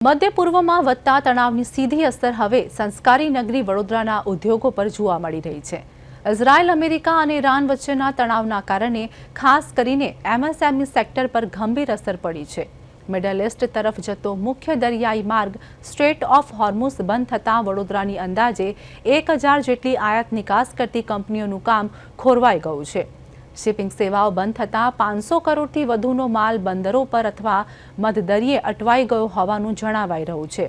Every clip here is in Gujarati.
મધ્ય પૂર્વમાં વધતા તણાવની સીધી અસર હવે સંસ્કારી નગરી વડોદરાના ઉદ્યોગો પર જોવા મળી રહી છે। ઇઝરાયલ, અમેરિકા અને ઈરાન વચ્ચેના તણાવના કારણે ખાસ કરીને એમએસએમઈ સેક્ટર પર ગંભીર અસર પડી છે। મિડલ ઈસ્ટ તરફ જતો મુખ્ય દરિયાઈ માર્ગ સ્ટ્રેટ ઓફ હોર્મુઝ બંધ થતાં વડોદરાની અંદાજે 1000 જેટલી આયાત નિકાસ કરતી કંપનીઓનું કામ ખોરવાઈ ગયું છે। શિપિંગ સેવાઓ બંધ થતાં 500 કરોડથી વધુનો માલ બંદરો પર અથવા મધદરિયે અટવાઈ ગયો હોવાનું જણાવાઈ રહ્યું છે।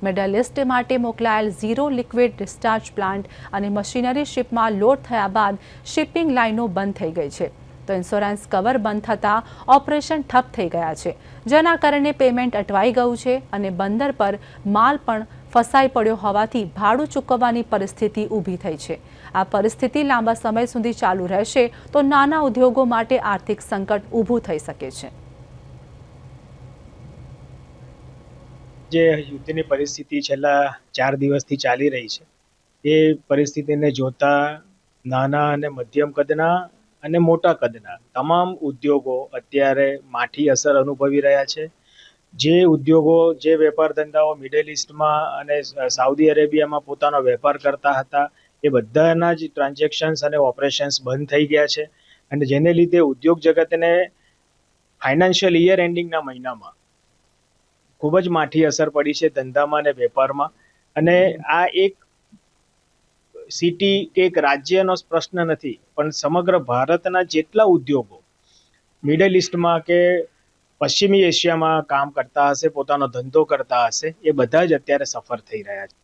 મિડલ ઈસ્ટ માટે મોકલાયેલ ઝીરો લિક્વિડ ડિસ્ચાર્જ પ્લાન્ટ અને મશીનરી શિપમાં લોડ થયા બાદ શિપિંગ લાઇનો બંધ થઈ ગઈ છે, તો ઇન્સ્યોરન્સ કવર બંધ થતાં ઓપરેશન ઠપ થઈ ગયા છે, જેના કારણે પેમેન્ટ અટવાઈ ગયું છે અને બંદર પર માલ પણ ફસાઈ પડ્યો હોવાથી ભાડું ચૂકવવાની પરિસ્થિતિ ઊભી થઈ છે। આ પરિસ્થિતિ લાંબા સમય સુધી ચાલુ રહેશે તો નાના ઉદ્યોગો માટે આર્થિક સંકટ ઊભું થઈ શકે છે। જે યુદ્ધની પરિસ્થિતિ છેલ્લા 4 દિવસથી ચાલી રહી છે, એ પરિસ્થિતિને જોતા નાના અને મધ્યમ કદના અને મોટા કદના તમામ ઉદ્યોગો અત્યારે માઠી અસર અનુભવી રહ્યા છે। જે ઉદ્યોગો, જે વેપાર ધંધાઓ મિડલ ઈસ્ટમાં અને સાઉદી અરેબિયામાં પોતાનો વેપાર કરતા હતા, એ બધાના જ ટ્રાન્ઝેક્શન્સ અને ઓપરેશન્સ બંધ થઈ ગયા છે અને જેને લીધે ઉદ્યોગ જગતને ફાઇનાન્શિયલ યર એન્ડિંગના મહિનામાં ખૂબ જ માઠી અસર પડી છે ધંધામાં અને વેપારમાં। અને આ એક સિટી કે એક રાજ્યનો પ્રશ્ન નથી, પણ સમગ્ર ભારતના જેટલા ઉદ્યોગો મિડલ ઈસ્ટમાં કે પશ્ચિમી એશિયામાં કામ કરતા હશે, પોતાનો ધંધો કરતા હશે, એ બધા જ અત્યારે સફર થઈ રહ્યા છે।